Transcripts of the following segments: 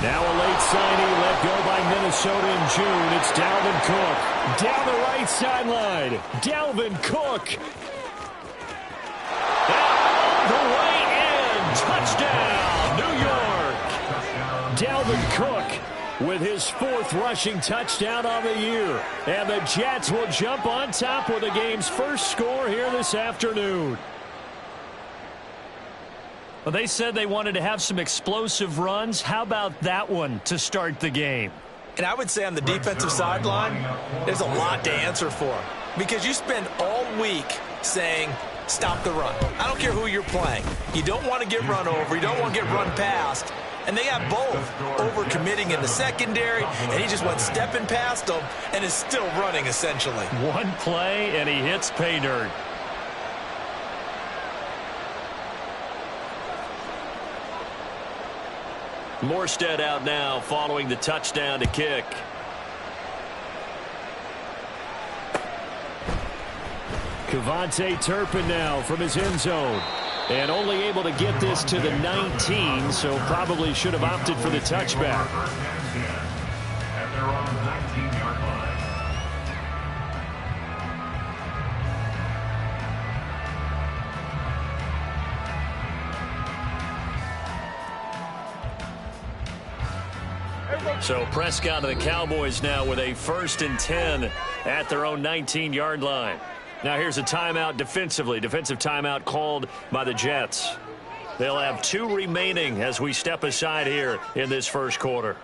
Now a late signing let go by Minnesota in June. It's Dalvin Cook. Down the right sideline. Dalvin Cook. All the way in. Touchdown, New York. Dalvin Cook with his 4th rushing touchdown on the year. And the Jets will jump on top with the game's first score here this afternoon. Well, they said they wanted to have some explosive runs. How about that one to start the game? And I would say on the defensive sideline, there's a lot to answer for. Because you spend all week saying, stop the run. I don't care who you're playing. You don't want to get run over. You don't want to get run past. And they got both over-committing in the secondary, and he just went stepping past them and is still running, essentially. One play, and he hits pay dirt. Morstead out now following the touchdown to kick. Kevontae Turpin now from his end zone. And only able to get this to the 19, so probably should have opted for the touchback. At their own 19-yard line. So Prescott and the Cowboys now with a 1st and 10 at their own 19-yard line. Now here's a timeout defensively. Defensive timeout called by the Jets. They'll have 2 remaining as we step aside here in this first quarter.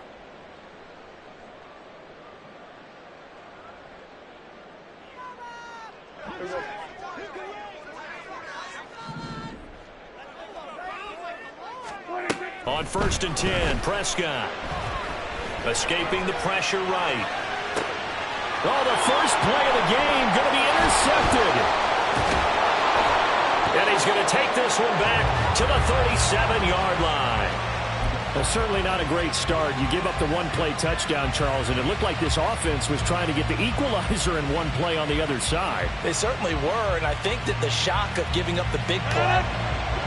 On 1st and 10, Prescott. Escaping the pressure right. Oh, the first play of the game going to be intercepted. And he's going to take this one back to the 37-yard line. Certainly not a great start. You give up the one-play touchdown, Charles, and it looked like this offense was trying to get the equalizer in one play on the other side. They certainly were, and I think that the shock of giving up the big play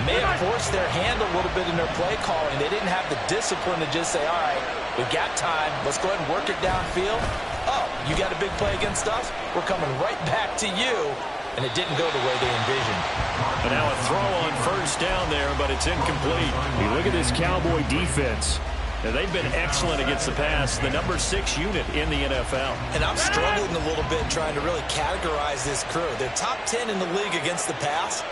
may have forced their hand a little bit in their play calling. They didn't have the discipline to just say, all right, we've got time. Let's go ahead and work it downfield. Oh, you got a big play against us? We're coming right back to you. And it didn't go the way they envisioned. And now a throw on 1st down there, but it's incomplete. You look at this Cowboy defense. Now, they've been excellent against the pass, the number 6 unit in the NFL. And I'm struggling a little bit trying to really categorize this crew. They're top 10 in the league against the pass,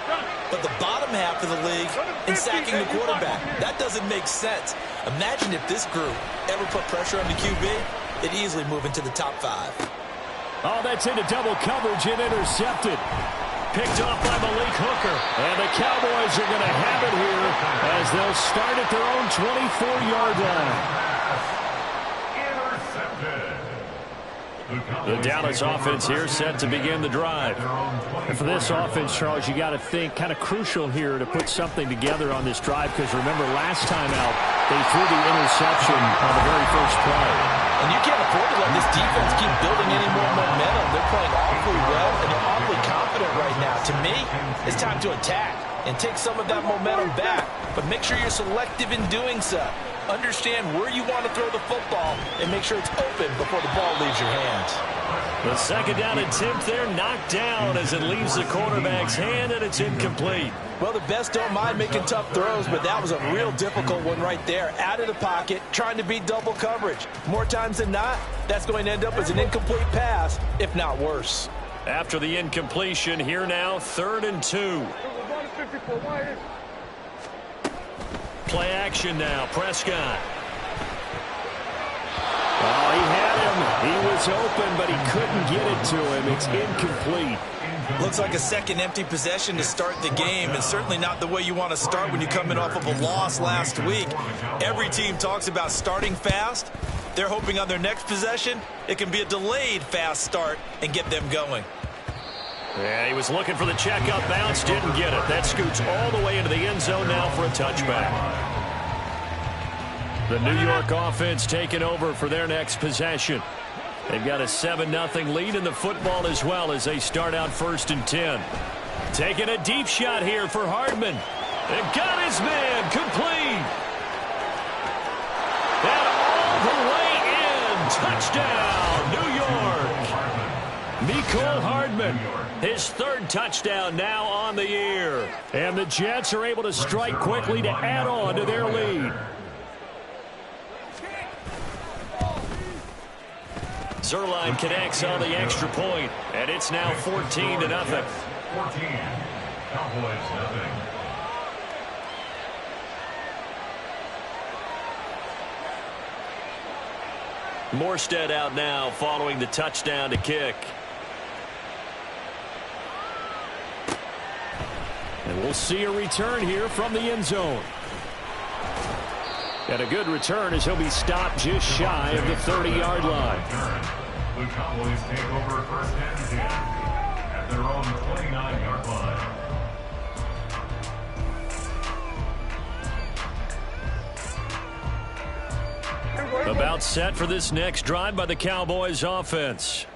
but the bottom half of the league in sacking the quarterback. That doesn't make sense. Imagine if this group ever put pressure on the QB, it'd easily move into the top 5. Oh, that's into double coverage and intercepted. Picked off by Malik Hooker. And the Cowboys are going to have it here as they'll start at their own 24-yard line. The Dallas offense here set to begin the drive. And for this offense, Charles, you got to think kind of crucial here to put something together on this drive, because remember last time out they threw the interception on the very first play. And you can't afford to let this defense keep building any more momentum. They're playing awfully well, and they're awfully confident right now. To me, it's time to attack and take some of that momentum back. But make sure you're selective in doing so. Understand where you want to throw the football and make sure it's open before the ball leaves your hands. The 2nd down attempt there knocked down as it leaves the quarterback's hand, and it's incomplete. Well, the best don't mind making tough throws, but that was a real difficult one right there. Out of the pocket, trying to beat double coverage. More times than not, that's going to end up as an incomplete pass, if not worse. After the incompletion, here now, 3rd and 2. Play action now, Prescott. Oh, he had him. He was open, but he couldn't get it to him. It's incomplete. Looks like a second empty possession to start the game, and certainly not the way you want to start when you're coming off of a loss last week. Every team talks about starting fast. They're hoping on their next possession, it can be a delayed fast start and get them going. Yeah, he was looking for the check-up bounce, didn't get it. That scoots all the way into the end zone now for a touchback. The New York offense taking over for their next possession. They've got a 7-0 lead in the football as well as they start out 1st and 10. Taking a deep shot here for Hardman. And got his man complete. And Touchdown, New York. Mecole Hardman, his third touchdown now on the year. And the Jets are able to strike quickly to add on to their lead. Zuerlein connects on the extra point, and it's now 14-0. 14. Cowboys, nothing. Morstead out now following the touchdown to kick. And we'll see a return here from the end zone. And a good return as he'll be stopped just shy of the 30-yard line. The Cowboys take over first and 10 at their own 29-yard line. About set for this next drive by the Cowboys offense.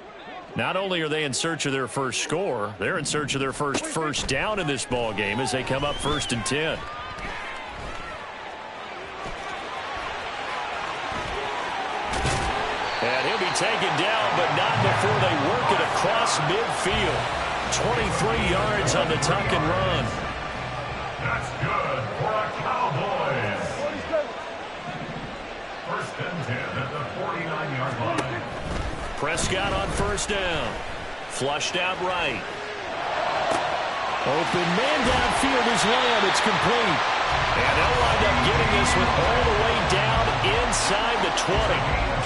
Not only are they in search of their first score, they're in search of their first down in this ball game as they come up 1st and 10. And he'll be taken down, but not before they work it across midfield. 23 yards on the tuck and run. That's good for the Cowboys. First and 10 at the 49-yard line. Prescott on first down. Flushed out right. Open man downfield is Lamb. It's complete. And they'll wind up getting this one all the way down inside the 20.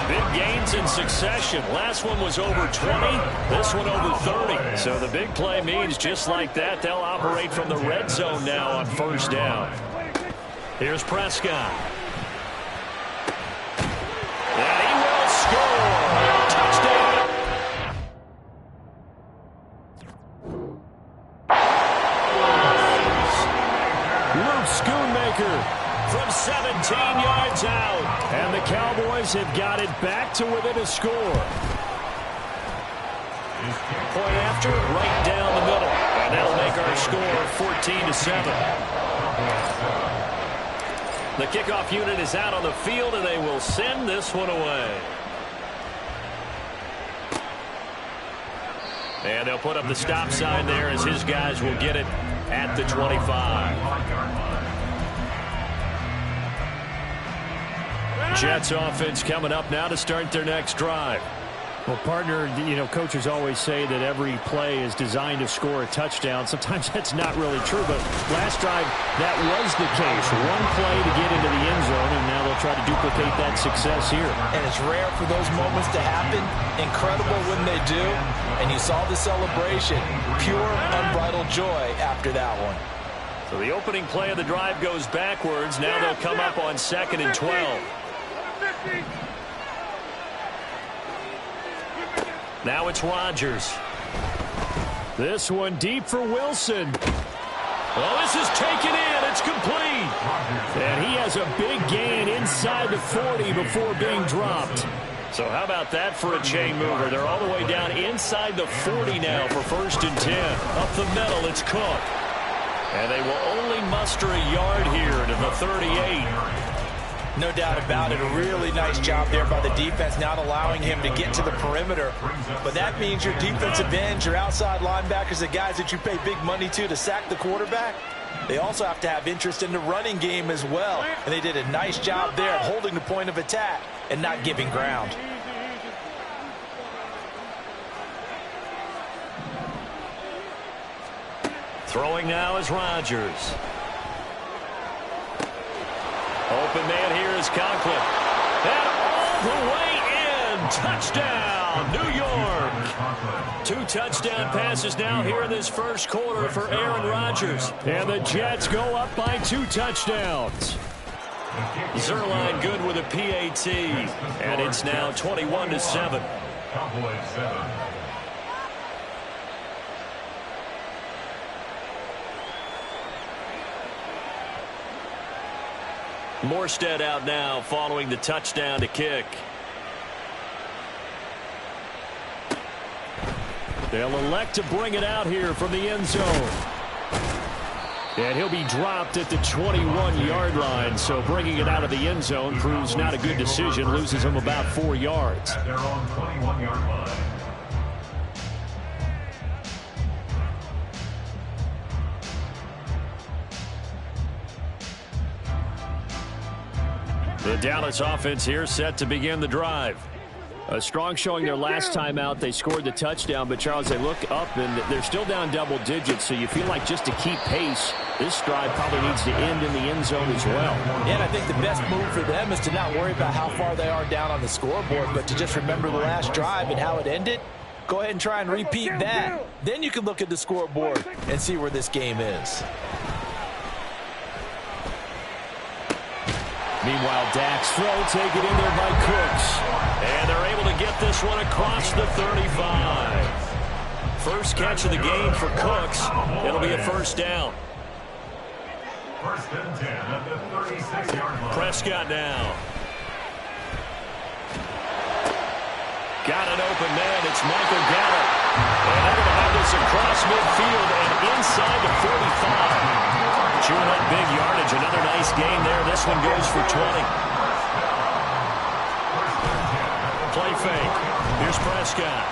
Big gains in succession. Last one was over 20. This one over 30. So the big play means just like that, they'll operate from the red zone now on first down. Here's Prescott. And he will score. Touchdown. Luke Schoonmaker from 17 yards out. And the Cowboys have got it back to within a score. Point after, right down the middle. And that'll make our score 14-7. The kickoff unit is out on the field, and they will send this one away. And they'll put up the stop sign there as his guys will get it at the 25. Jets offense coming up now to start their next drive. Well, partner, coaches always say that every play is designed to score a touchdown. Sometimes that's not really true, but last drive, that was the case. One play to get into the end zone, and now they'll try to duplicate that success here. And it's rare for those moments to happen. Incredible when they do. And you saw the celebration. Pure, unbridled joy after that one. So the opening play of the drive goes backwards. Now they'll come up on 2nd and 12. Now it's Rodgers. This one deep for Wilson. Oh, this is taken in. It's complete. And he has a big gain inside the 40 before being dropped. So how about that for a chain mover? They're all the way down inside the 40 now for 1st and 10. Up the middle, it's Cook. And they will only muster a yard here to the 38. No doubt about it. A really nice job there by the defense, not allowing him to get to the perimeter. But that means your defensive ends, your outside linebackers, the guys that you pay big money to sack the quarterback, they also have to have interest in the running game as well. And they did a nice job there of holding the point of attack and not giving ground. Throwing now is Rodgers. Open man here is Conklin. And all the way in. Touchdown, New York. 2 touchdown passes now here in this first quarter for Aaron Rodgers. And the Jets go up by 2 touchdowns. Zuerlein good with a PAT. And it's now 21-7. Cowboys 7. Morstead out now following the touchdown to kick. They'll elect to bring it out here from the end zone. And he'll be dropped at the 21-yard line, so bringing it out of the end zone proves not a good decision, loses him about 4 yards. At their own 21-yard line. The Dallas offense here set to begin the drive. A strong showing their last time out. They scored the touchdown, but, Charles, they look up, and they're still down double digits, so you feel like just to keep pace, this drive probably needs to end in the end zone as well. And I think the best move for them is to not worry about how far they are down on the scoreboard, but to just remember the last drive and how it ended. Go ahead and try and repeat that. Then you can look at the scoreboard and see where this game is. Meanwhile, Dak's throw taken in there by Cooks. And they're able to get this one across the 35. First catch of the game for Cooks. It'll be a first down. First and 10 at the 36-yard line. Prescott now. Got an open man. It's Michael Gallup. And they're going to have this across midfield and inside the 45. Chewing up big yardage. Another nice gain there. This one goes for 20. Play fake. Here's Prescott.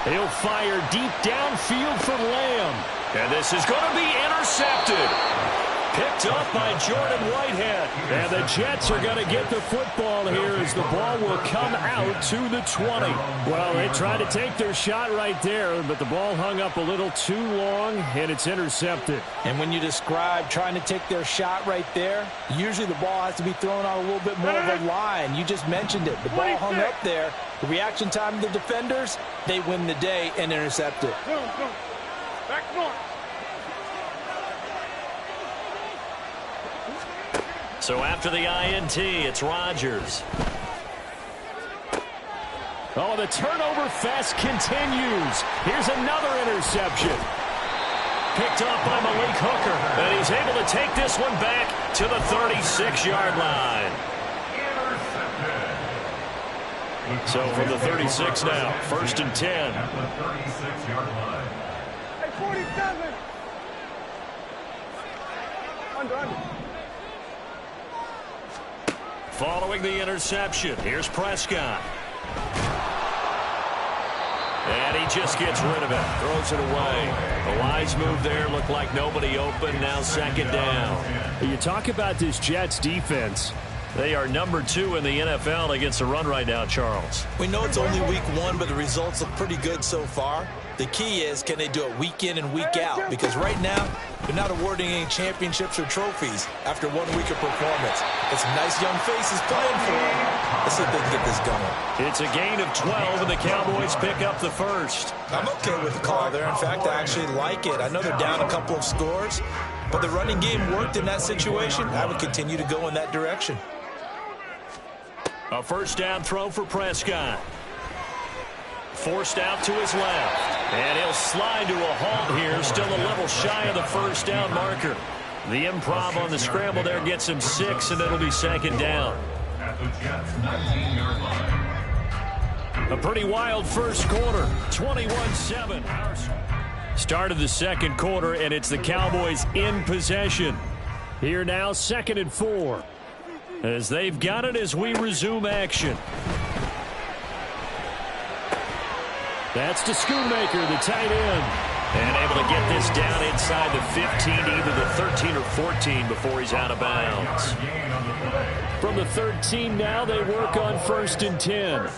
He'll fire deep downfield for Lamb. And this is going to be intercepted. Picked up by Jordan Whitehead. And the Jets are going to get the football here as the ball will come out to the 20. Well, they tried to take their shot right there, but the ball hung up a little too long, and it's intercepted. And when you describe trying to take their shot right there, usually the ball has to be thrown on a little bit more of a line. You just mentioned it. The ball hung up there. The reaction time of the defenders, they win the day and intercept it. Back north. So after the INT, it's Rodgers. Oh, the turnover fest continues. Here's another interception. Picked up by Malik Hooker. And he's able to take this one back to the 36-yard line. So from the 36 now, first and 10. At the 36-yard line. Hey, 47. Under. Following the interception, here's Prescott. And he just gets rid of it. Throws it away. A wise move there. Looked like nobody open. Now second down. You talk about this Jets defense. They are number 2 in the NFL against the run right now, Charles. We know it's only week 1, but the results look pretty good so far. The key is, can they do it week in and week out? Because right now, they're not awarding any championships or trophies after 1 week of performance. It's some nice young faces playing for them. Let's see if they can get this going. It's a gain of 12, and the Cowboys pick up the first. I'm okay with the call there. In fact, I actually like it. I know they're down a couple of scores, but the running game worked in that situation. I would continue to go in that direction. A first down throw for Prescott. Forced out to his left. And he'll slide to a halt here. Still a little shy of the first down marker. The improv on the scramble there gets him 6, and it'll be second down. At the Jets' 19-yard line. A pretty wild first quarter. 21-7. Start of the second quarter, and it's the Cowboys in possession. Here now, 2nd and 4. As they've got it as we resume action. That's to Schoonmaker, the tight end. And able to get this down inside the 15, either the 13 or 14 before he's out of bounds. From the 13 now, they work on 1st and 10.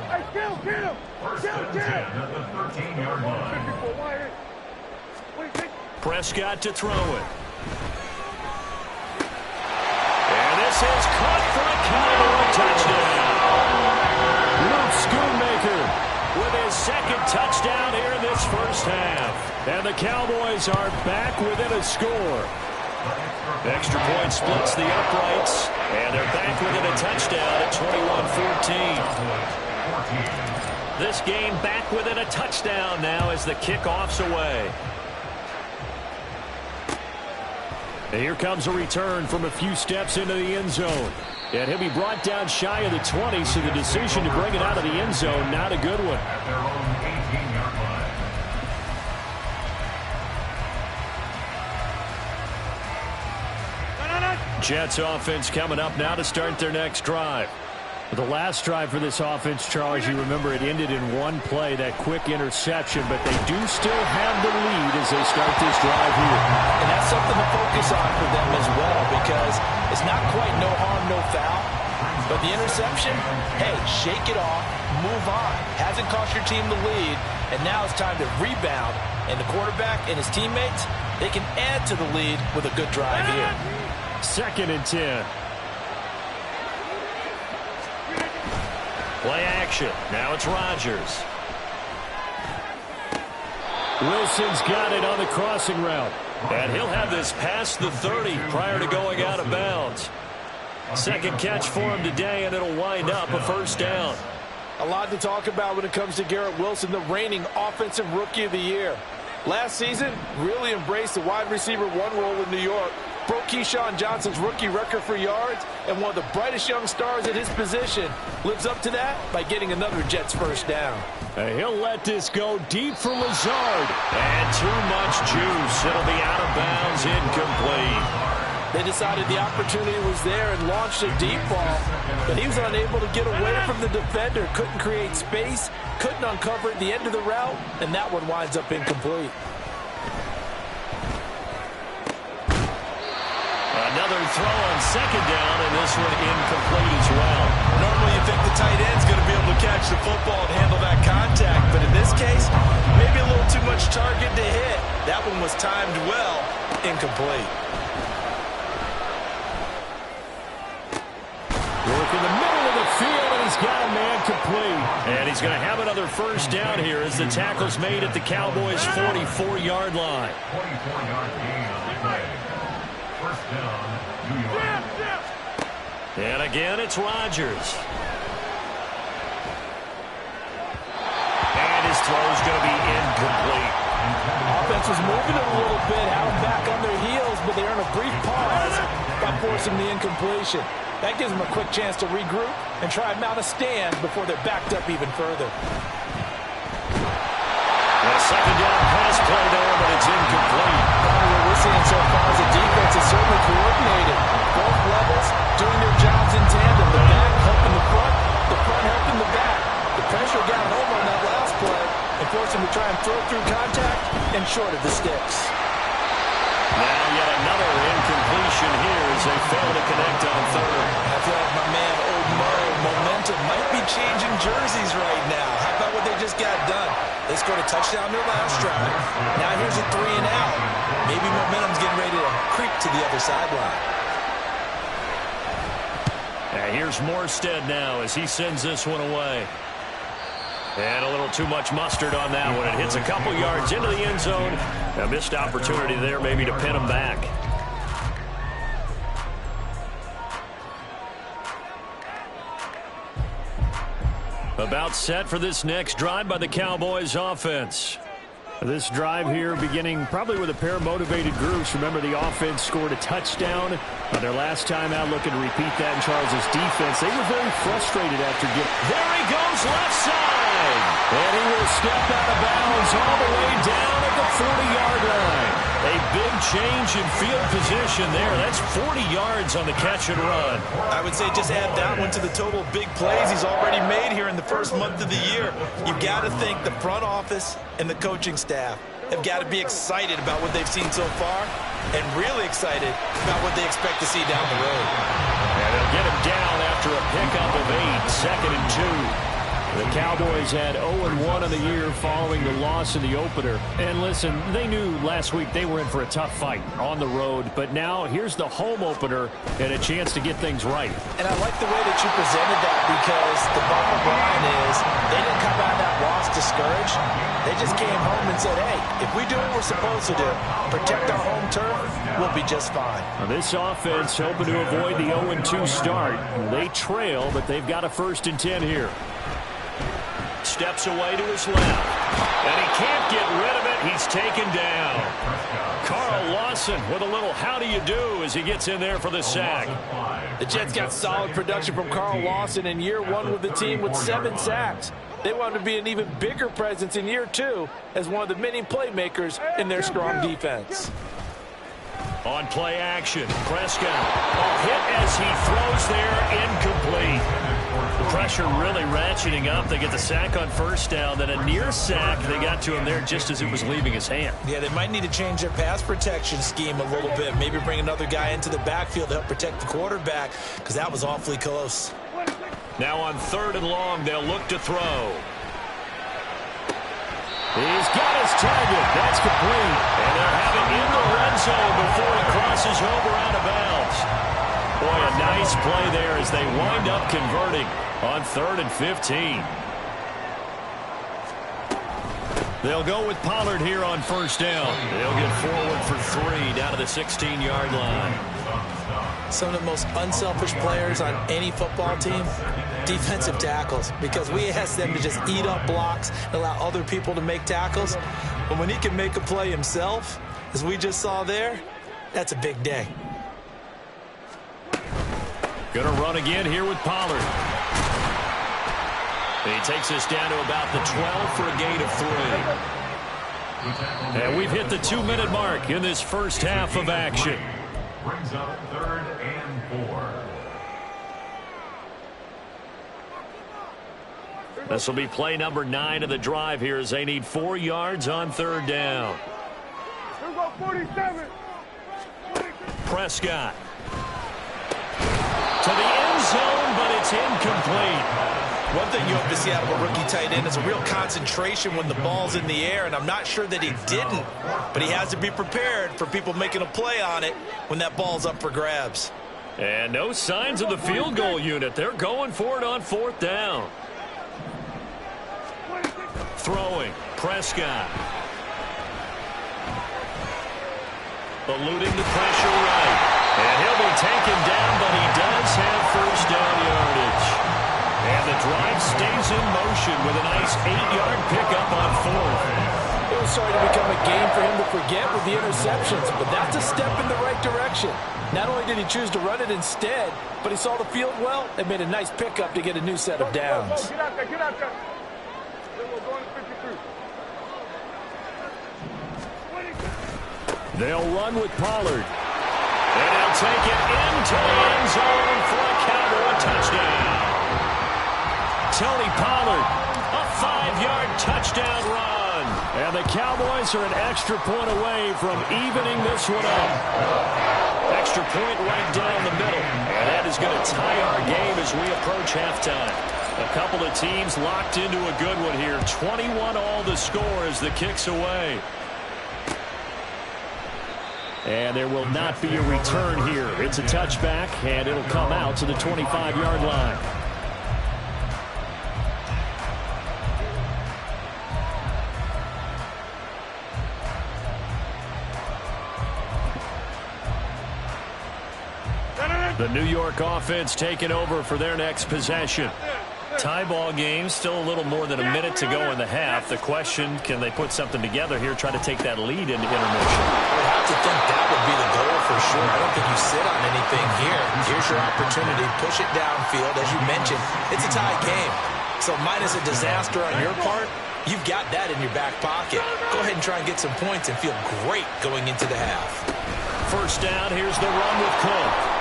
Hey, kill him. First and 10 at the 13-yard line. Prescott to throw it. And this is caught for a Cowboy touchdown. Luke Schoonmaker with his second touchdown here in this first half. And the Cowboys are back within a score. Extra point splits the uprights, and they're back within a touchdown at 21-14. This game back within a touchdown now as the kickoff's away. And here comes a return from a few steps into the end zone. And he'll be brought down shy of the 20, so the decision to bring it out of the end zone, not a good one. At their own 18-yard line. Jets offense coming up now to start their next drive. The last drive for this offense, Charles, you remember it ended in one play, that quick interception, but they do still have the lead as they start this drive here. And that's something to focus on for them as well, because it's not quite no harm, no foul. But the interception, hey, shake it off, move on. Hasn't cost your team the lead, and now it's time to rebound. And the quarterback and his teammates, they can add to the lead with a good drive here. 2nd and 10. Play action. Now it's Rodgers. Wilson's got it on the crossing route. And he'll have this past the 30 prior to going out of bounds. Second catch for him today, and it'll wind up a first down. A lot to talk about when it comes to Garrett Wilson, the reigning offensive rookie of the year. Last season, really embraced the wide receiver 1 role in New York. Broke Keyshawn Johnson's rookie record for yards, and one of the brightest young stars at his position lives up to that by getting another Jets first down. He'll let this go deep for Lazard. And too much juice. It'll be out of bounds, incomplete. They decided the opportunity was there and launched a deep ball, but he was unable to get away from the defender, couldn't create space, couldn't uncover at the end of the route, and that one winds up incomplete. Another throw on 2nd down, and this one incomplete as well. Normally you think the tight end's going to be able to catch the football and handle that contact, but in this case, maybe a little too much target to hit. That one was timed well, incomplete. Work in the middle of the field, and he's got a man complete. And he's going to have another first down here as the tackle's made at the Cowboys' 44-yard line. 44-yard gain on the play. First down, New York. And again, it's Rodgers. And his throw's going to be incomplete. Offense was moving a little bit, out back on their heels, but they earn a brief pause by forcing the incompletion. That gives them a quick chance to regroup and try and mount a stand before they're backed up even further. A second down pass play there, but it's incomplete. What we're seeing so far is the defense is certainly coordinated. Both levels doing their jobs in tandem. The back helping the front helping the back. The pressure got home on that last play and forced him to try and throw through contact and short of the sticks. Now yet another incompletion here as they fail to connect on 3rd. I feel like my man, Old Mo, momentum might be changing jerseys right now. How about what they just got done? They scored a touchdown their last drive. Now here's a 3 and out. Maybe momentum's getting ready to creep to the other sideline. Here's Morstead now as he sends this one away. And a little too much mustard on that one. It hits a couple yards into the end zone. A missed opportunity there maybe to pin him back. About set for this next drive by the Cowboys offense. This drive here beginning probably with a pair of motivated groups. Remember, the offense scored a touchdown on their last time out. Looking to repeat that in Charles' defense. They were very frustrated after getting... There he goes, left side! And he will step out of bounds all the way down at the 40-yard line. A big change in field position there. That's 40 yards on the catch and run. I would say just add that one to the total big plays he's already made here in the first month of the year. You've got to think the front office and the coaching staff have got to be excited about what they've seen so far and really excited about what they expect to see down the road. And they'll get him down after a pickup of 8, 2nd and 2. The Cowboys had 0-1 on the year following the loss in the opener. And listen, they knew last week they were in for a tough fight on the road. But now here's the home opener and a chance to get things right. And I like the way that you presented that because the bottom line is they didn't come out of that loss discouraged. They just came home and said, hey, if we do what we're supposed to do, protect our home turf, we'll be just fine. Now this offense hoping to avoid the 0-2 start. They trail, but they've got a 1st and 10 here. Steps away to his left. And he can't get rid of it. He's taken down. Carl Lawson with a little how do you do as he gets in there for the sack. The Jets got solid production from Carl Lawson in year 1 with the team with 7 sacks. They want to be an even bigger presence in year 2 as one of the many playmakers in their strong defense. On play action, Prescott. A hit as he throws there, incomplete. The pressure really ratcheting up. They get the sack on first down, then a near sack. They got to him there just as it was leaving his hand. Yeah, they might need to change their pass protection scheme a little bit. Maybe bring another guy into the backfield to help protect the quarterback, because that was awfully close. Now on 3rd and long, they'll look to throw. He's got his target. That's complete. And they'll have it in the red zone before he crosses over out of bounds. Boy, a nice play there as they wind up converting on 3rd and 15. They'll go with Pollard here on first down. They'll get forward for 3 down to the 16-yard line. Some of the most unselfish players on any football team, defensive tackles, because we ask them to just eat up blocks and allow other people to make tackles. But when he can make a play himself, as we just saw there, that's a big day. Gonna run again here with Pollard. He takes us down to about the 12 for a gain of 3. And we've hit the 2-minute mark in this first half of action. Brings up 3rd and 4. This will be play number 9 of the drive here as they need 4 yards on 3rd down. Here we go, 47. Prescott. To the end zone, but it's incomplete. One thing you hope to see out of a rookie tight end is a real concentration when the ball's in the air, and I'm not sure that he didn't, but he has to be prepared for people making a play on it when that ball's up for grabs. And no signs of the field goal unit. They're going for it on 4th down. Throwing, Prescott. Eluding the pressure right. And he'll be taken down, but he does have first down yardage. And the drive stays in motion with a nice 8-yard pickup on 4th. It was starting to become a game for him to forget with the interceptions, but that's a step in the right direction. Not only did he choose to run it instead, but he saw the field well and made a nice pickup to get a new set of downs. Get out there, get out there. Then we're going to 53. They'll run with Pollard. And he'll take it into the end zone for a Cowboy touchdown. Tony Pollard, a 5-yard touchdown run. And the Cowboys are an extra point away from evening this one up. Extra point right down the middle. And that is going to tie our game as we approach halftime. A couple of teams locked into a good one here. 21 all the score as the kick's away. And there will not be a return here. It's a touchback, and it'll come out to the 25-yard line. The New York offense taking over for their next possession. Tie ball game, still a little more than a minute to go in the half. The question, can they put something together here, try to take that lead into intermission? I have to think that would be the goal for sure. I don't think you sit on anything here. Here's your opportunity. Push it downfield. As you mentioned, it's a tie game. So minus a disaster on your part, you've got that in your back pocket. Go ahead and try and get some points and feel great going into the half. First down, here's the run with Cook.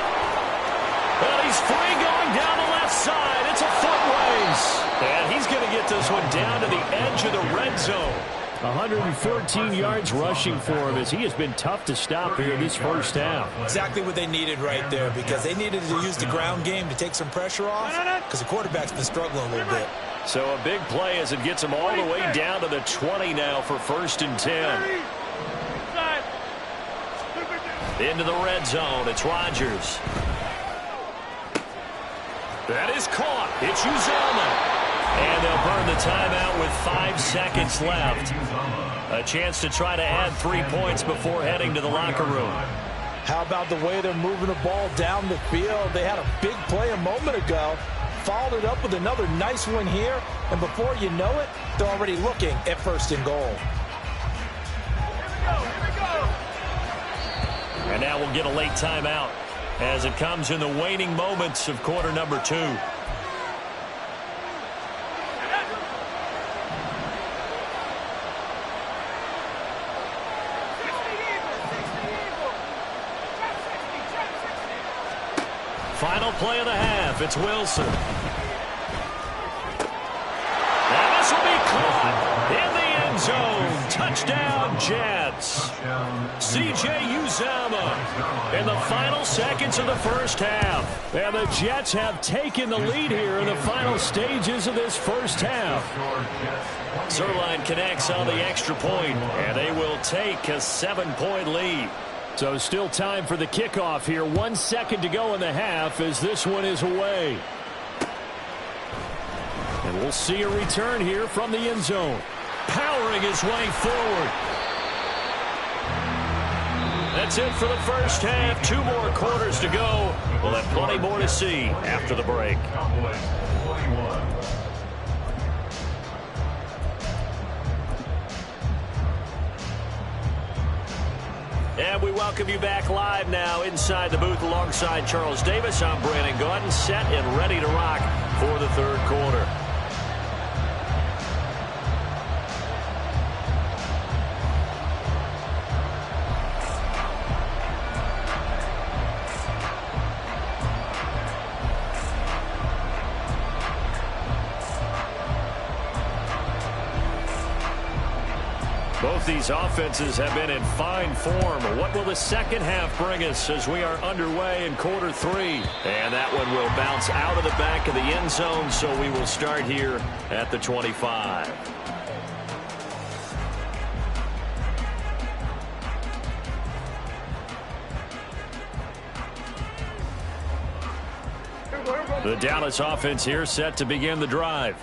Well, he's free going down the left side. It's a foot race. And he's going to get this one down to the edge of the red zone. 114 yards rushing for him as he has been tough to stop here this first half. Exactly what they needed right there, because they needed to use the ground game to take some pressure off, because the quarterback's been struggling a little bit. So a big play as it gets him all the way down to the 20 now for 1st and 10. Into the red zone. It's Rodgers. That is caught. It's Uzomah. And they'll burn the timeout with 5 seconds left. A chance to try to add 3 points before heading to the locker room. How about the way they're moving the ball down the field? They had a big play a moment ago. Followed it up with another nice one here. And before you know it, they're already looking at 1st and goal. And now we'll get a late timeout as it comes in the waning moments of quarter number 2. Final play of the half. It's Wilson. And this will be caught in the end zone. Touchdown, Jets. C.J. Uzomah in the final seconds of the first half. And the Jets have taken the lead here in the final stages of this first half. Zuerlein connects on the extra point, and they will take a 7-point lead. So still time for the kickoff here. 1 second to go in the half as this one is away. And we'll see a return here from the end zone. Powering his way forward. That's it for the first half. 2 more quarters to go. We'll have plenty more to see after the break. And we welcome you back live now inside the booth alongside Charles Davis. I'm Brandon Gaudin, set and ready to rock for the third quarter. Both these offenses have been in fine form. What will the second half bring us as we are underway in quarter 3? And that one will bounce out of the back of the end zone, so we will start here at the 25. The Dallas offense here set to begin the drive.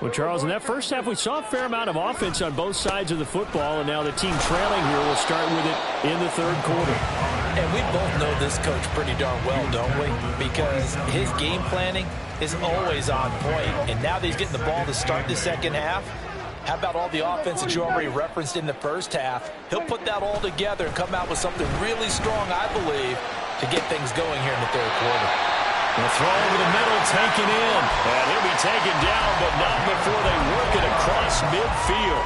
Well, Charles, in that first half, we saw a fair amount of offense on both sides of the football, and now the team trailing here will start with it in the third quarter. And we both know this coach pretty darn well, don't we? Because his game planning is always on point. And now that he's getting the ball to start the second half, how about all the offense that you already referenced in the first half? He'll put that all together and come out with something really strong, I believe, to get things going here in the third quarter. The throw over the middle, taken in. And he'll be taken down, but not before they work it across midfield.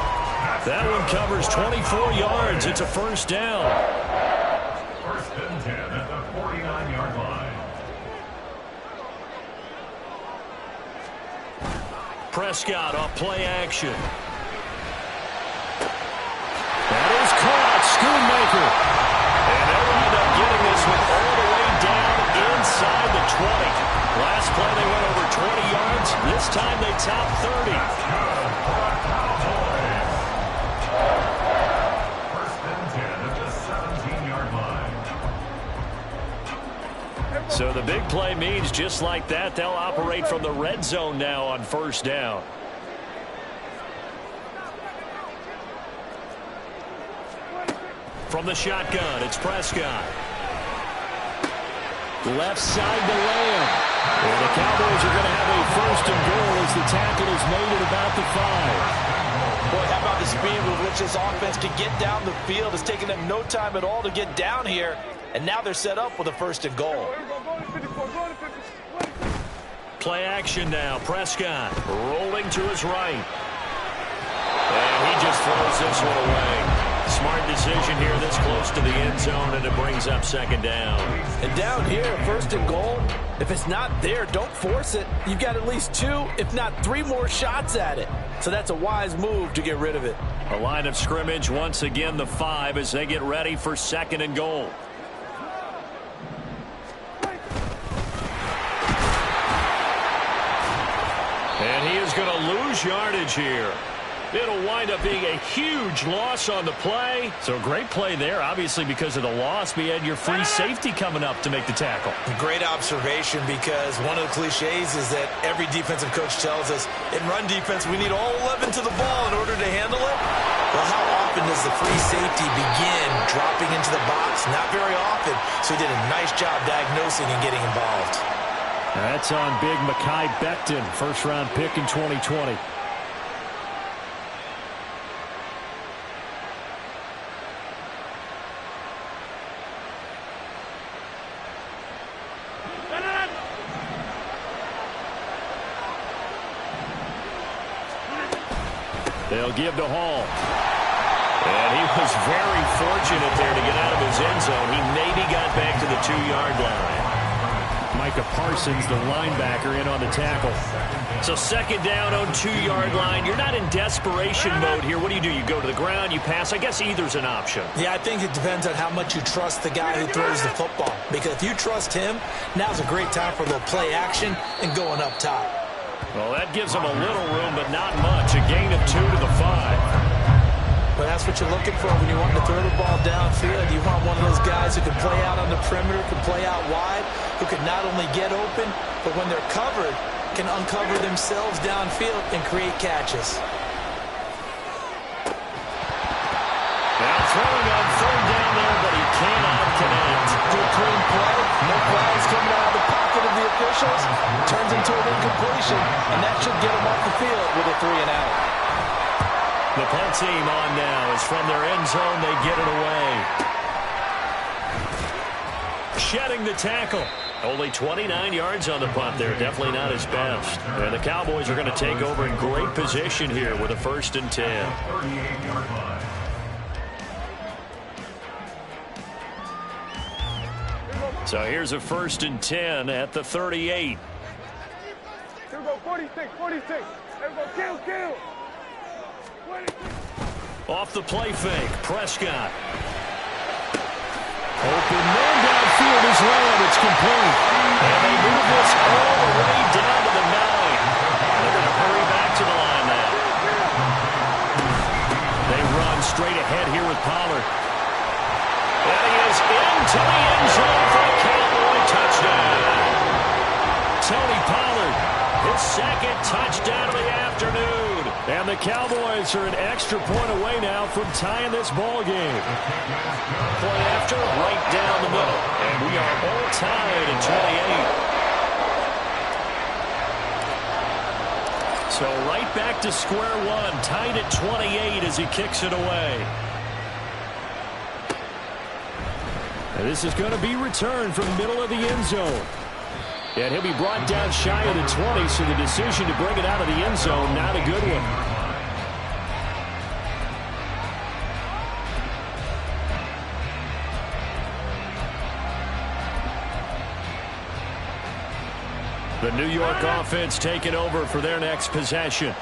That one covers 24 yards. It's a first down. First and 10 at the 49-yard line. Prescott off play action. That is caught. Schoonmaker. And they'll wind up getting this one all the way down inside the 20. Last play they went over 20 yards. This time they top 30. First and 10 at the 17-yard line. So the big play means just like that, they'll operate from the red zone now on first down. From the shotgun, it's Prescott. Left side to Lamb. And the Cowboys are going to have a first and goal as the tackle is made at about the 5. Boy, how about the speed with which this offense can get down the field? It's taken them no time at all to get down here. And now they're set up with a first and goal. Play action now. Prescott rolling to his right. And he just throws this one away. Smart decision here this close to the end zone, and it brings up second down. And down here, first and goal, if it's not there, don't force it. You've got at least 2, if not 3 more shots at it. So that's a wise move to get rid of it. A line of scrimmage, once again the 5 as they get ready for second and goal. And he is going to lose yardage here. It'll wind up being a huge loss on the play. So great play there, obviously because of the loss. We had your free safety coming up to make the tackle. Great observation, because one of the cliches is that every defensive coach tells us in run defense we need all 11 to the ball in order to handle it. Well, how often does the free safety begin dropping into the box? Not very often. So he did a nice job diagnosing and getting involved. That's on big Mekhi Becton, first-round pick in 2020. They'll give to Hall. And he was very fortunate there to get out of his end zone. He maybe got back to the 2-yard line. Micah Parsons, the linebacker, in on the tackle. So second down on 2-yard line. You're not in desperation mode here. What do? You go to the ground, you pass. I guess either's an option. Yeah, I think it depends on how much you trust the guy who throws the football. Because if you trust him, now's a great time for a little play action and going up top. Well, that gives them a little room, but not much. A gain of 2 to the 5. But that's what you're looking for when you want to throw the ball downfield. You want one of those guys who can play out on the perimeter, can play out wide, who can not only get open, but when they're covered, can uncover themselves downfield and create catches. Now throwing on third down there, but he cannot connect. Good clean play. No flags coming out of the pocket of the officials. Turns into an incompletion, and that should get him off the field with a 3-and-out. The punt team on now is from their end zone. They get it away. Shedding the tackle. Only 29 yards on the punt there. Definitely not his best. And the Cowboys are going to take over in great position here with a 1st and 10. 38-yard line. So here's a 1st and 10 at the 38. Here we go, 46, 46. Here we go, kill. 26. Off the play fake, Prescott. Open man downfield is low. It's complete. And they move this all the way down to the 9. They're going to hurry back to the line now. They run straight ahead here with Pollard. And he is into the end zone for a Cowboy touchdown. Tony Pollard, his 2nd touchdown of the afternoon. And the Cowboys are an extra point away now from tying this ball game. Play after, right down the middle. And we are all tied at 28. So right back to square one, tied at 28 as he kicks it away. And this is going to be returned from the middle of the end zone. And he'll be brought down shy of the 20, so the decision to bring it out of the end zone, not a good one. The New York offense taking over for their next possession.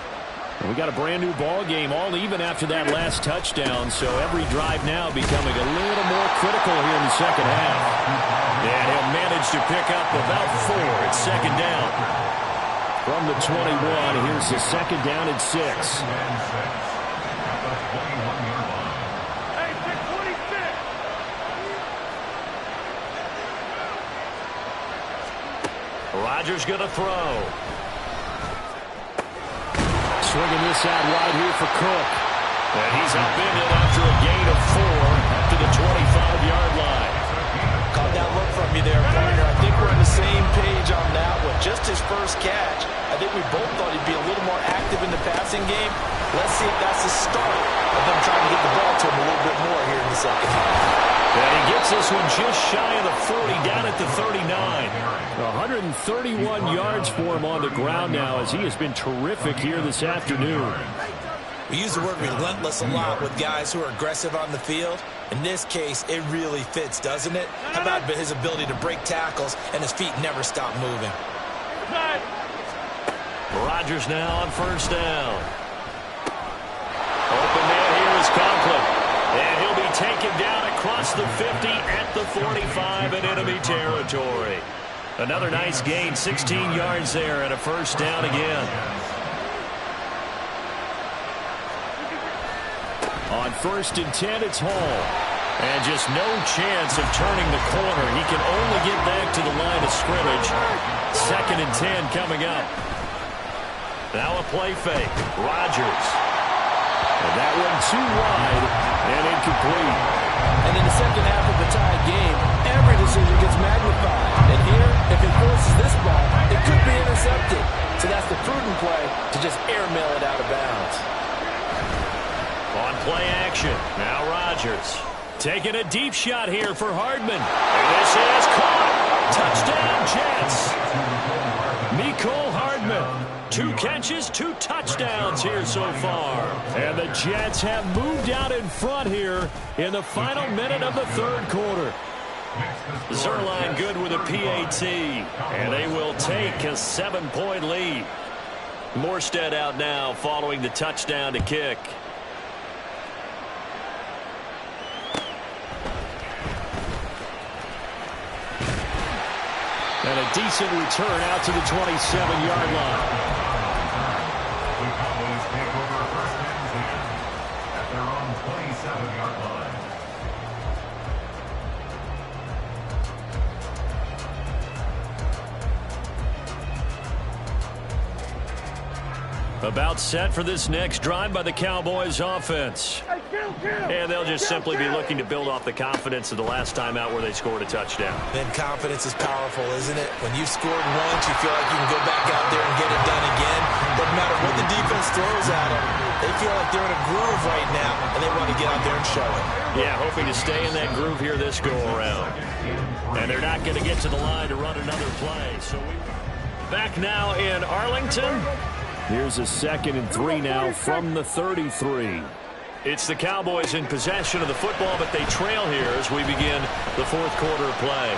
And we got a brand new ball game, all even after that last touchdown, so every drive now becoming a little more critical here in the second half. And he'll manage to pick up about 4 at 2nd down. From the 21, here's the 2nd down and 6. Hey, 626. Rodgers going to throw. Swinging this out wide here for Cook. And he's upended after a gain of 4 up to the 25-yard line. Caught that look from you there, partner. I think we're on the same page on that one. Just his first catch. I think we both thought he'd be a little more active in the passing game. Let's see if that's the start of them trying to get the ball to him a little bit more here in the second half. And he gets this one just shy of the 40, down at the 39. 131 yards for him on the ground now, as he has been terrific here this afternoon. We use the word relentless a lot with guys who are aggressive on the field. In this case, it really fits, doesn't it? How about his ability to break tackles and his feet never stop moving? Rodgers now on 1st down. Open man here is Conklin. And he'll be taken down across the 50 at the 45 in enemy territory. Another nice gain, 16 yards there and a 1st down again. On 1st and 10, it's Hall. And just no chance of turning the corner. He can only get back to the line of scrimmage. 2nd and 10 coming up. Now a play fake. Rodgers. And that one too wide and incomplete. And in the second half of the tied game, every decision gets magnified. And here, if he forces this ball, it could be intercepted. So that's the prudent play to just airmail it out of bounds. On play action, now Rodgers. Taking a deep shot here for Hardman. And this is caught. Touchdown, Jets. Mecole Hardman. 2 catches, 2 touchdowns here so far. And the Jets have moved out in front here in the final minute of the 3rd quarter. Zuerlein good with a PAT, and they will take a 7-point lead. Morstead out now following the touchdown to kick. And a decent return out to the 27-yard line. The Cowboys take over first and 10 at their own 27-yard line. About set for this next drive by the Cowboys offense. And they'll just simply be looking to build off the confidence of the last time out where they scored a touchdown. Then confidence is powerful, isn't it? When you've scored once, you feel like you can go back out there and get it done again. Doesn't matter what the defense throws at them. They feel like they're in a groove right now, and they want to get out there and show it. Yeah, hoping to stay in that groove here this go-around. And they're not going to get to the line to run another play. So back now in Arlington. Here's a 2nd and 3 now from the 33. It's the Cowboys in possession of the football, but they trail here as we begin the 4th quarter play.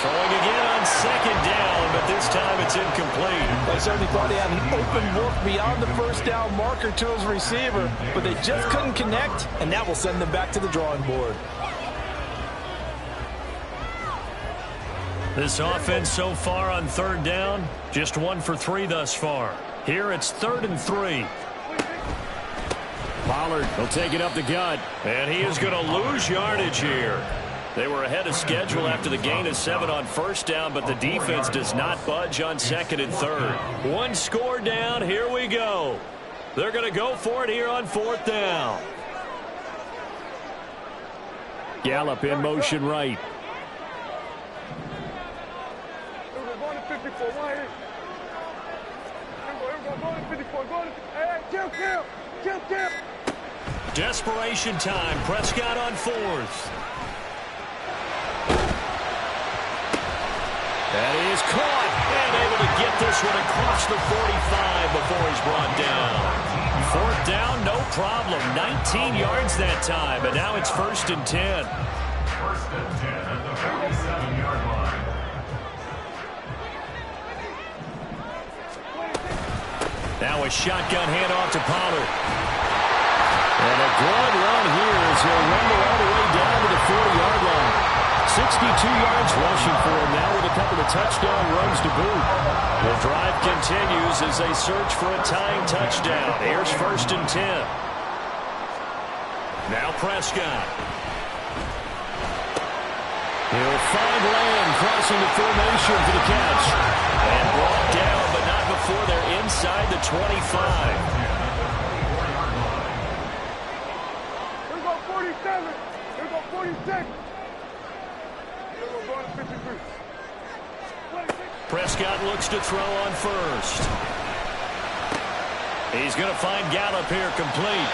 Throwing again on 2nd down, but this time it's incomplete. They certainly thought he had an open look beyond the first down marker to his receiver, but they just couldn't connect, and that will send them back to the drawing board. This offense so far on 3rd down, just 1 for 3 thus far. Here it's 3rd and 3. Pollard will take it up the gut, and he is going to lose yardage here. They were ahead of schedule after the gain of 7 on 1st down, but the defense does not budge on 2nd and 3rd. 1 score down, here we go. They're going to go for it here on 4th down. Gallup in motion right. Desperation time. Prescott on 4th. That is caught and able to get this one across the 45 before he's brought down. 4th down, no problem. 19 yards that time, and now it's 1st and 10. 1st and 10 at the 47-yard line. Now a shotgun handoff to Pollard. And a good run here as he'll rumble all the way down to the 40-yard line. 62 yards rushing for him now with a couple of touchdown runs to boot. The drive continues as they search for a tying touchdown. Here's 1st and 10. Now Prescott. He'll find Lamb crossing the formation for the catch. And brought down, but not before they're inside the 25. Here we go 47. Here we go 46. Here we go 53. Prescott looks to throw on 1st. He's going to find Gallup here complete.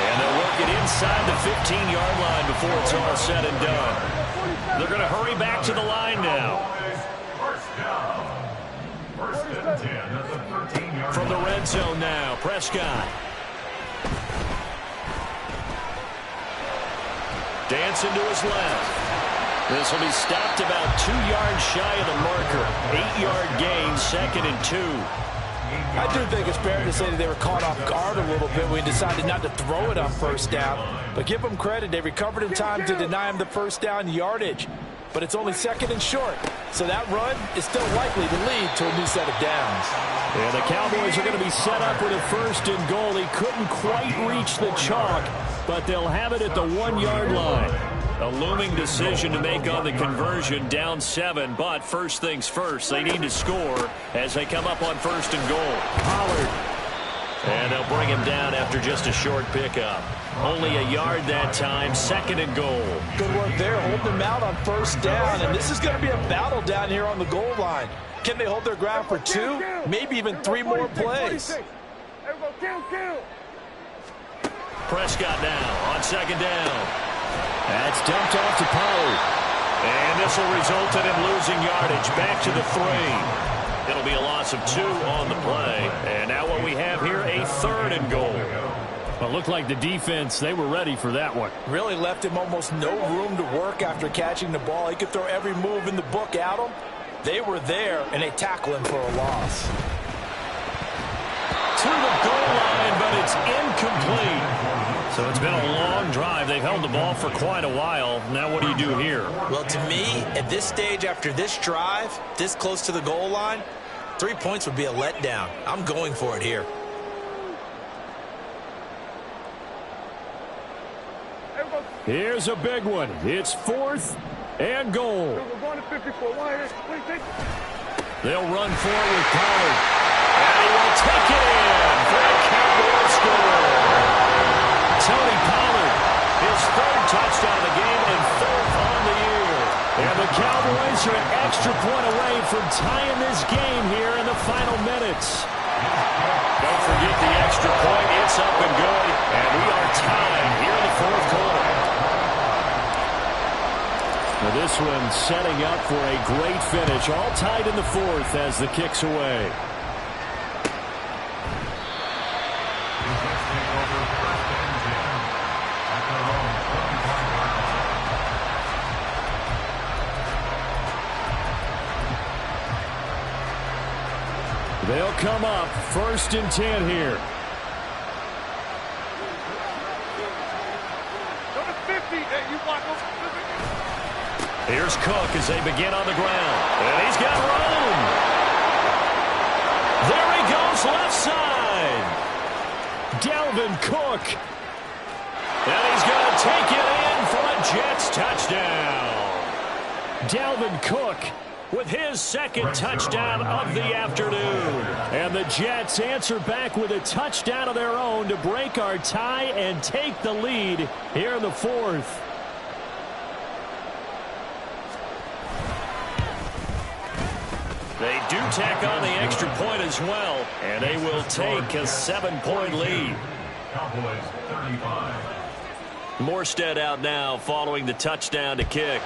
And they'll work it inside the 15-yard line before it's all said and done. They're going to hurry back to the line now. First down. 1st and 10 at the 13-yard From the red zone now, Prescott. Dancing to his left. This will be stopped about 2 yards shy of the marker. 8-yard gain, 2nd and 2. I do think it's fair to say that they were caught off guard a little bit when we decided not to throw it on 1st down. But give them credit. They recovered in time to deny him the 1st down yardage. But it's only 2nd and short. So that run is still likely to lead to a new set of downs. And the Cowboys are going to be set up with a 1st and goal. He couldn't quite reach the chalk, but they'll have it at the 1-yard line. A looming decision to make on the conversion, down 7, but first things first, they need to score as they come up on 1st and goal. Pollard. And they'll bring him down after just a short pickup. Only a yard that time, 2nd and goal. Good work there, holding him out on 1st down, and this is going to be a battle down here on the goal line. Can they hold their ground for 2, maybe even 3 more plays? Prescott now on 2nd down. That's dumped off to Pollard. And this will result in him losing yardage back to the 3. It'll be a loss of 2 on the play. And now what we have here, a 3rd and goal. Well, it looked like the defense, they were ready for that one. Really left him almost no room to work after catching the ball. He could throw every move in the book at him. They were there, and they tackle him for a loss. To the goal line, but it's incomplete. So it's been a long drive. They've held the ball for quite a while. Now what do you do here? Well, to me, at this stage after this drive, this close to the goal line, 3 points would be a letdown. I'm going for it here. Here's a big one. It's 4th and goal. We're going to 54. They'll run forward with Pollard. And he will take it in for a Cowboy score. Tony Pollard, his 3rd touchdown of the game and 4th on the year. And the Cowboys are an extra point away from tying this game here in the final minutes. Don't forget the extra point. It's up and good. And we are tied here in the 4th quarter. Now this one setting up for a great finish. All tied in the 4th as the kick's away. They'll come up 1st and 10 here. Number 50, you want those. Here's Cook as they begin on the ground. And he's got room. There he goes left side. Dalvin Cook. And he's going to take it in for a Jets touchdown. Dalvin Cook with his 2nd touchdown of the afternoon. And the Jets answer back with a touchdown of their own to break our tie and take the lead here in the 4th. They do tack on the extra point as well, and they will take a 7-point lead. Cowboys 35. Morstead out now following the touchdown to kick.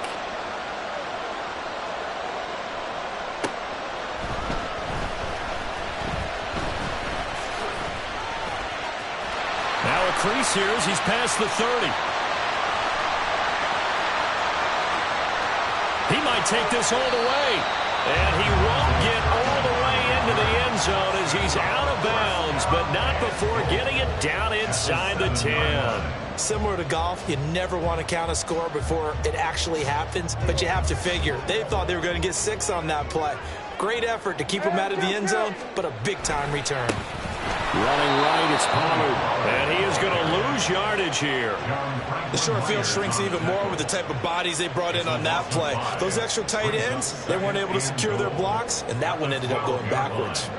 Now a crease here as he's past the 30. He might take this all the way. And he won't get all the way into the end zone as he's out of bounds, but not before getting it down inside the 10. Similar to golf, you never want to count a score before it actually happens, but you have to figure. They thought they were going to get 6 on that play. Great effort to keep them out of the end zone, but a big-time return. Running right, it's Pollard. And he is going to lose yardage here. The short field shrinks even more with the type of bodies they brought in on that play. Those extra tight ends, they weren't able to secure their blocks, and that one ended up going backwards.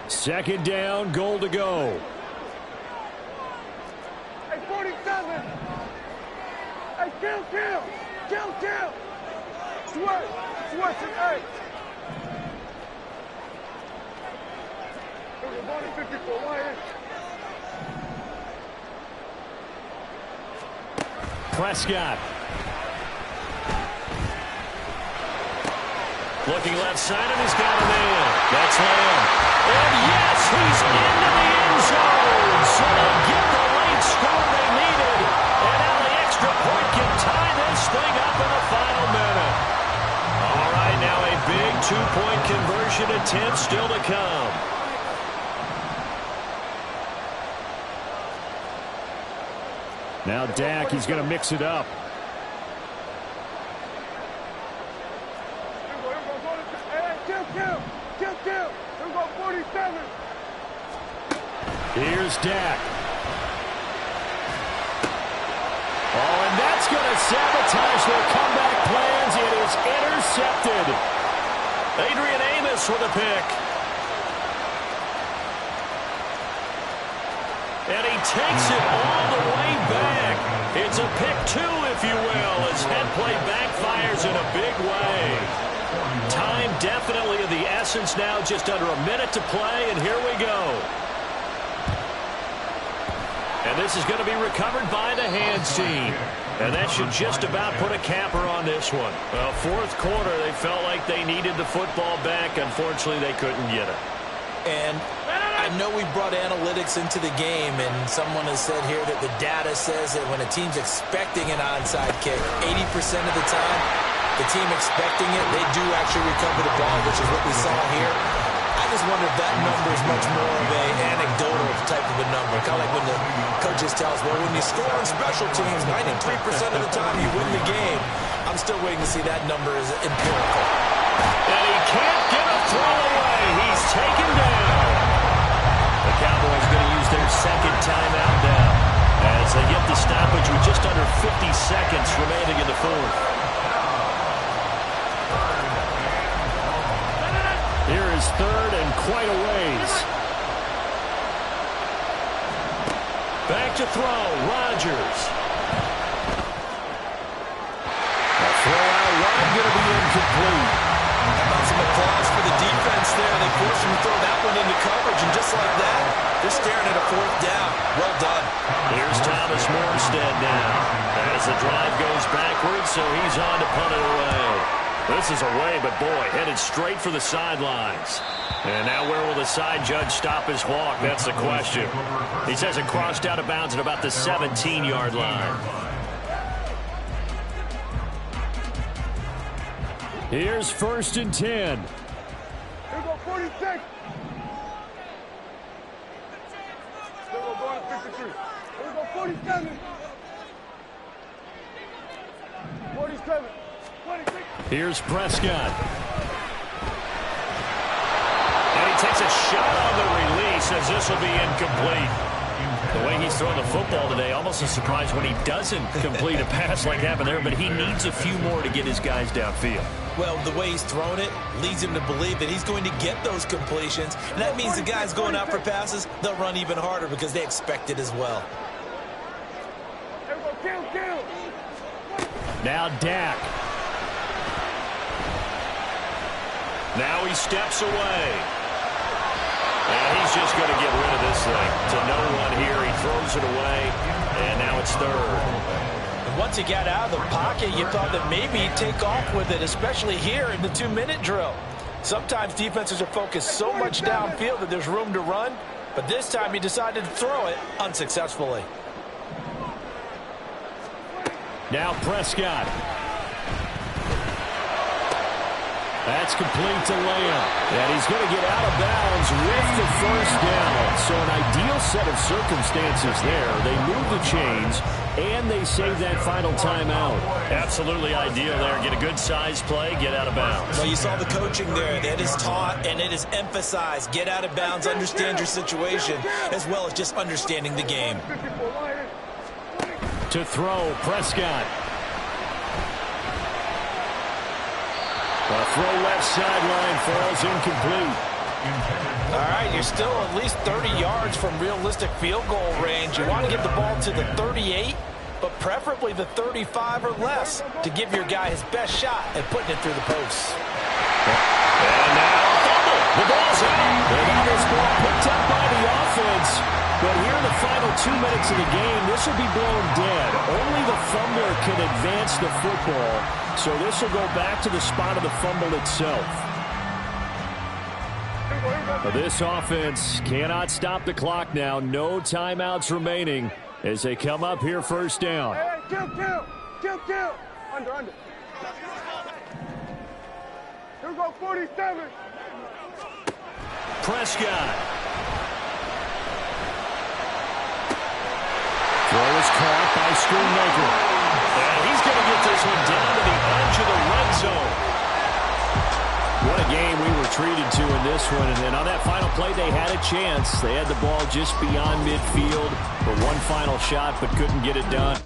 2nd down, goal to go. Hey, 47. Hey, kill. Sweat and 8. We're going to 54. Prescott. Looking left side, and he's got a man. That's Lamb. And yes, he's into the end zone. So they get the late score they needed. And now the extra point can tie this thing up in the final minute. All right, now a big 2-point conversion attempt still to come. Now Dak, he's going to mix it up. Kill. We're going 47. Here's Dak. Oh, and that's going to sabotage their comeback plans. It is intercepted. Adrian Amos with a pick. And he takes it all the way back. It's a pick 2, if you will, as head play backfires in a big way. Time definitely of the essence now, just under a minute to play, and here we go. And this is going to be recovered by the hands team. And that should just about put a capper on this one. Well, 4th quarter, they felt like they needed the football back. Unfortunately, they couldn't get it. And I know we brought analytics into the game, and someone has said here that the data says that when a team's expecting an onside kick, 80% of the time, the team expecting it, they do actually recover the ball, which is what we saw here. I just wonder if that number is much more of an anecdotal type of a number. Kind of like when the coaches tell us, well, when you score on special teams, 93% of the time you win the game. I'm still waiting to see that number is empirical. And he can't get a throw away. He's taken down. The Cowboys going to use their second timeout now as they get the stoppage with just under 50 seconds remaining in the fourth. Here is third and quite a ways. Back to throw, Rodgers. A throw out wide, going to be incomplete. How about some applause for the defense there? They forced him to throw that one into coverage, and just like that, they're staring at a fourth down. Well done. Here's Thomas Morstead now as the drive goes backwards, so he's on to punt it away. This is away, but boy, headed straight for the sidelines. And now where will the side judge stop his walk? That's the question. He says it crossed out of bounds at about the 17-yard line. Here's first and 10. Here go 46. Still go going to 53. Here go 47. 47. 26. Here's Prescott. And he takes a shot on the release as this will be incomplete. The way he's throwing the football today, almost a surprise when he doesn't complete a pass like happened there, but he needs a few more to get his guys downfield. Well, the way he's thrown it leads him to believe that he's going to get those completions. And that means the guys going out for passes, they'll run even harder because they expect it as well. Here go kill. Now Dak. Now he steps away. And he's just going to get rid of this thing. To no one here, he throws it away, and now it's third. And once he got out of the pocket, you thought that maybe he'd take off with it, especially here in the 2-minute drill. Sometimes defenses are focused so much downfield that there's room to run, but this time he decided to throw it unsuccessfully. Now Prescott. That's complete to Lamb. And he's going to get out of bounds with the first down. So an ideal set of circumstances there. They move the chains, and they save that final timeout. Absolutely ideal there. Get a good size play, get out of bounds. Well, you saw the coaching there. That is taught, and it is emphasized. Get out of bounds, understand your situation, as well as just understanding the game. To throw, Prescott. A throw left sideline falls incomplete. All right, you're still at least 30 yards from realistic field goal range. You want to get the ball to the 38, but preferably the 35 or less to give your guy his best shot at putting it through the posts. And now fumble. The ball's out. And now this ball picked up by the offense. But here in the final 2 minutes of the game, this will be blown dead. Only the fumbler can advance the football. So this will go back to the spot of the fumble itself. But this offense cannot stop the clock now. No timeouts remaining as they come up here first down. Hey, kill. Under. Here go 47. Prescott. Throw is caught by Schoonmaker. And he's going to get this one down to the edge of the red zone. What a game we were treated to in this one. And then on that final play, they had a chance. They had the ball just beyond midfield for one final shot, but couldn't get it done.